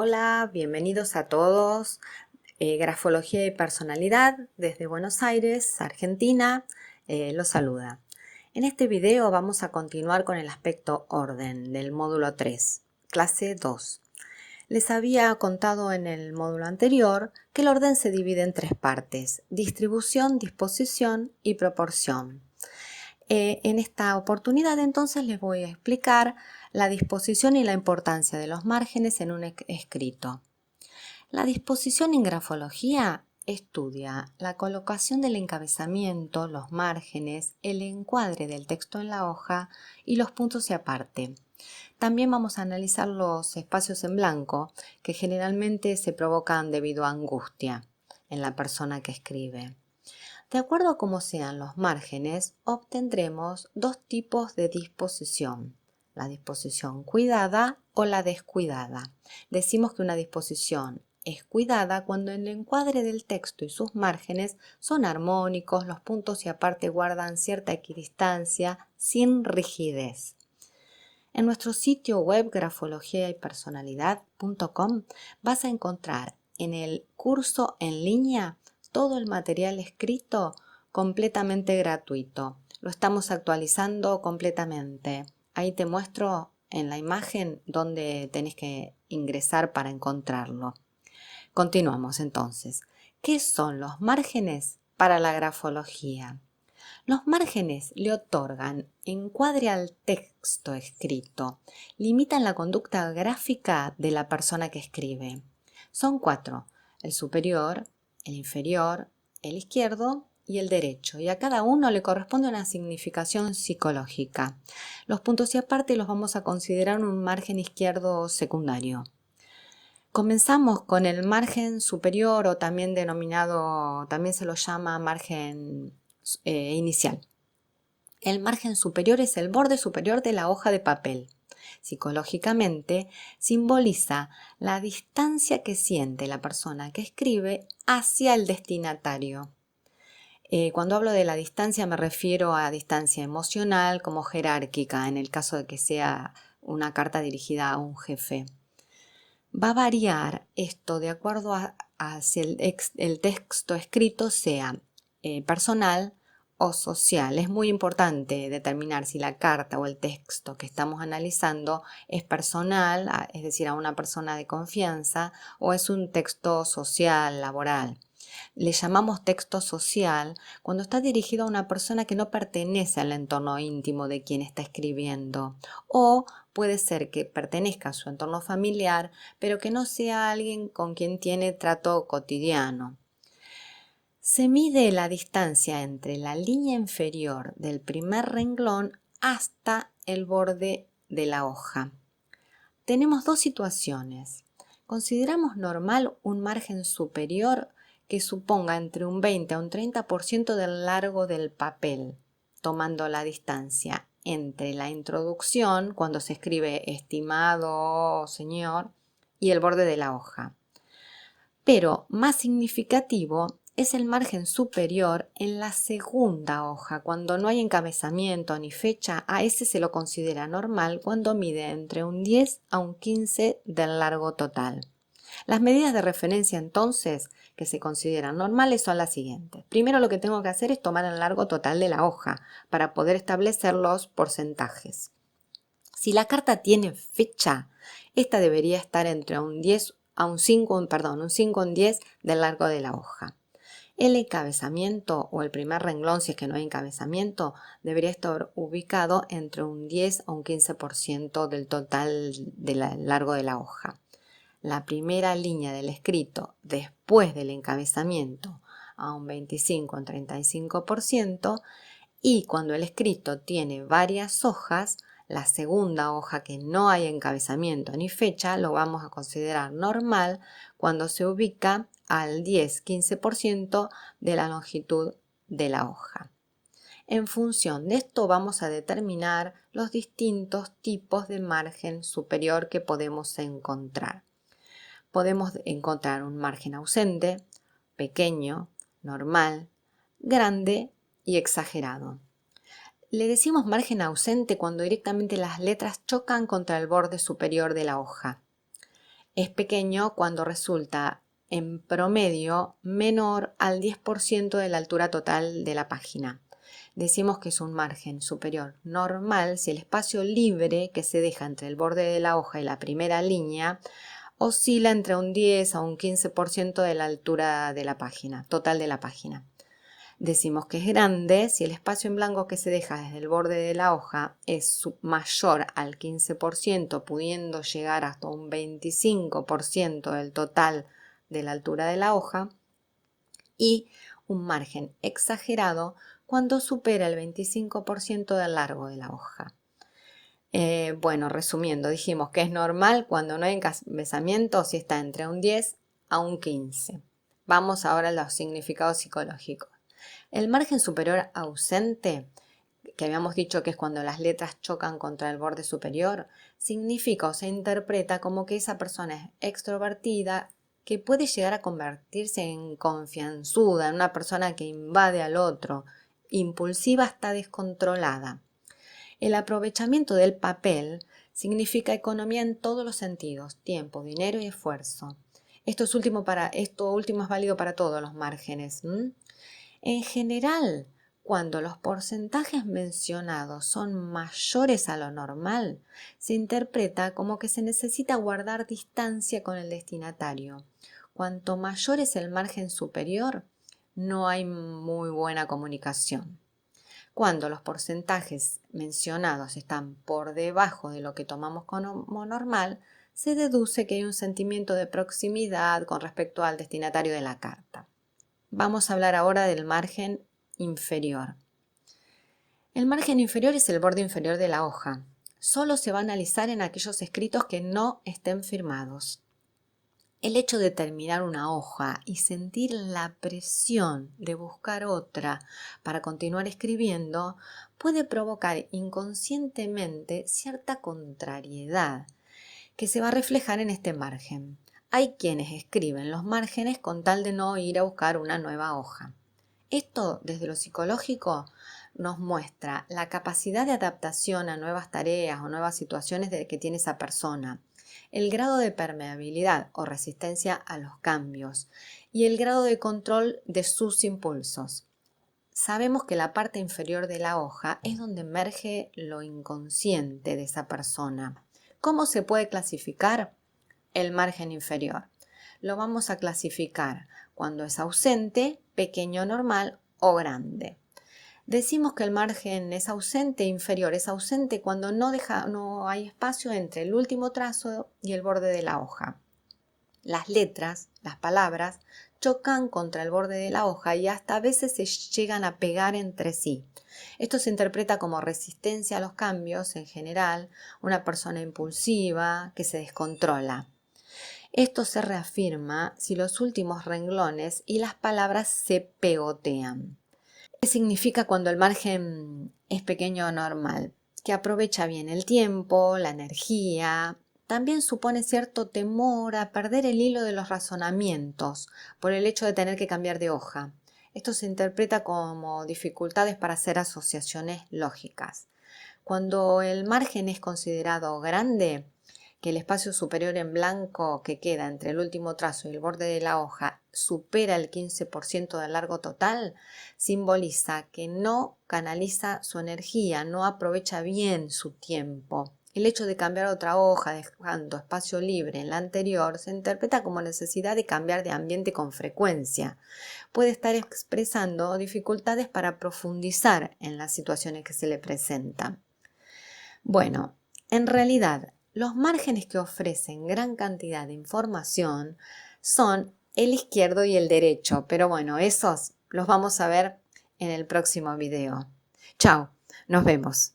Hola, bienvenidos a todos. Grafología y personalidad desde Buenos Aires, Argentina, los saluda. En este video vamos a continuar con el aspecto orden del módulo 3, clase 2. Les había contado en el módulo anterior que el orden se divide en tres partes: distribución, disposición y proporción. En esta oportunidad entonces les voy a explicar la disposición y la importancia de los márgenes en un escrito. La disposición en grafología estudia la colocación del encabezamiento, los márgenes, el encuadre del texto en la hoja y los puntos y aparte. También vamos a analizar los espacios en blanco que generalmente se provocan debido a angustia en la persona que escribe. De acuerdo a cómo sean los márgenes, obtendremos dos tipos de disposición: la disposición cuidada o la descuidada. Decimos que una disposición es cuidada cuando el encuadre del texto y sus márgenes son armónicos, los puntos y aparte guardan cierta equidistancia sin rigidez. En nuestro sitio web grafologiaypersonalidad.com vas a encontrar en el curso en línea todo el material escrito completamente gratuito. Lo estamos actualizando completamente. Ahí te muestro en la imagen donde tenés que ingresar para encontrarlo. Continuamos entonces. ¿Qué son los márgenes para la grafología? Los márgenes le otorgan encuadre al texto escrito, limitan la conducta gráfica de la persona que escribe. Son cuatro: el superior, el inferior, el izquierdo y el derecho, y a cada uno le corresponde una significación psicológica. Los puntos y aparte los vamos a considerar un margen izquierdo secundario. Comenzamos con el margen superior, o también denominado, también se lo llama margen inicial. El margen superior es el borde superior de la hoja de papel. Psicológicamente simboliza la distancia que siente la persona que escribe hacia el destinatario. Cuando hablo de la distancia me refiero a distancia emocional como jerárquica, en el caso de que sea una carta dirigida a un jefe. Va a variar esto de acuerdo a si el texto escrito sea personal o social. Es muy importante determinar si la carta o el texto que estamos analizando es personal, es decir, a una persona de confianza, o es un texto social, laboral. Le llamamos texto social cuando está dirigido a una persona que no pertenece al entorno íntimo de quien está escribiendo, o puede ser que pertenezca a su entorno familiar, pero que no sea alguien con quien tiene trato cotidiano. Se mide la distancia entre la línea inferior del primer renglón hasta el borde de la hoja. Tenemos dos situaciones. Consideramos normal un margen superior que suponga entre un 20 a un 30% del largo del papel, tomando la distancia entre la introducción, cuando se escribe estimado señor, y el borde de la hoja. Pero más significativo es el margen superior en la segunda hoja, cuando no hay encabezamiento ni fecha. A ese se lo considera normal cuando mide entre un 10 a un 15 del largo total. Las medidas de referencia entonces que se consideran normales son las siguientes. Primero, lo que tengo que hacer es tomar el largo total de la hoja para poder establecer los porcentajes. Si la carta tiene fecha, esta debería estar entre un 10 a un 5 en 10 del largo de la hoja. El encabezamiento o el primer renglón, si es que no hay encabezamiento, debería estar ubicado entre un 10 a un 15% del total del largo de la hoja. La primera línea del escrito después del encabezamiento a un 25 a un 35%, y cuando el escrito tiene varias hojas, la segunda hoja que no hay encabezamiento ni fecha lo vamos a considerar normal cuando se ubica al 10-15% de la longitud de la hoja. En función de esto vamos a determinar los distintos tipos de margen superior que podemos encontrar. Podemos encontrar un margen ausente, pequeño, normal, grande y exagerado. Le decimos margen ausente cuando directamente las letras chocan contra el borde superior de la hoja. Es pequeño cuando resulta en promedio menor al 10% de la altura total de la página. Decimos que es un margen superior normal si el espacio libre que se deja entre el borde de la hoja y la primera línea oscila entre un 10 a un 15% de la altura de la página, total de la página. Decimos que es grande si el espacio en blanco que se deja desde el borde de la hoja es mayor al 15%, pudiendo llegar hasta un 25% del total de la altura de la hoja, y un margen exagerado cuando supera el 25% del largo de la hoja. Bueno, resumiendo, dijimos que es normal cuando no hay encabezamiento si está entre un 10 a un 15. Vamos ahora a los significados psicológicos. El margen superior ausente, que habíamos dicho que es cuando las letras chocan contra el borde superior, significa o se interpreta como que esa persona es extrovertida, que puede llegar a convertirse en confianzuda, en una persona que invade al otro, impulsiva hasta descontrolada. El aprovechamiento del papel significa economía en todos los sentidos, tiempo, dinero y esfuerzo. Esto último es válido para todos los márgenes. En general, cuando los porcentajes mencionados son mayores a lo normal, se interpreta como que se necesita guardar distancia con el destinatario. Cuanto mayor es el margen superior, no hay muy buena comunicación. Cuando los porcentajes mencionados están por debajo de lo que tomamos como normal, se deduce que hay un sentimiento de proximidad con respecto al destinatario de la carta. Vamos a hablar ahora del margen inferior. El margen inferior es el borde inferior de la hoja. Solo se va a analizar en aquellos escritos que no estén firmados. El hecho de terminar una hoja y sentir la presión de buscar otra para continuar escribiendo puede provocar inconscientemente cierta contrariedad que se va a reflejar en este margen. Hay quienes escriben los márgenes con tal de no ir a buscar una nueva hoja. Esto, desde lo psicológico, nos muestra la capacidad de adaptación a nuevas tareas o nuevas situaciones que tiene esa persona, el grado de permeabilidad o resistencia a los cambios y el grado de control de sus impulsos. Sabemos que la parte inferior de la hoja es donde emerge lo inconsciente de esa persona. ¿Cómo se puede clasificar el margen inferior? Lo vamos a clasificar cuando es ausente, pequeño, normal o grande. Decimos que el margen es ausente, inferior es ausente cuando no hay espacio entre el último trazo y el borde de la hoja. Las letras, las palabras, chocan contra el borde de la hoja y hasta a veces se llegan a pegar entre sí. Esto se interpreta como resistencia a los cambios en general, una persona impulsiva que se descontrola. Esto se reafirma si los últimos renglones y las palabras se pegotean. ¿Qué significa cuando el margen es pequeño o normal? Que aprovecha bien el tiempo, la energía. También supone cierto temor a perder el hilo de los razonamientos por el hecho de tener que cambiar de hoja. Esto se interpreta como dificultades para hacer asociaciones lógicas. Cuando el margen es considerado grande, que el espacio superior en blanco que queda entre el último trazo y el borde de la hoja supera el 15% del largo total, simboliza que no canaliza su energía, no aprovecha bien su tiempo. El hecho de cambiar otra hoja dejando espacio libre en la anterior se interpreta como necesidad de cambiar de ambiente con frecuencia. Puede estar expresando dificultades para profundizar en las situaciones que se le presentan. Bueno, en realidad, los márgenes que ofrecen gran cantidad de información son el izquierdo y el derecho, pero bueno, esos los vamos a ver en el próximo video. Chao, nos vemos.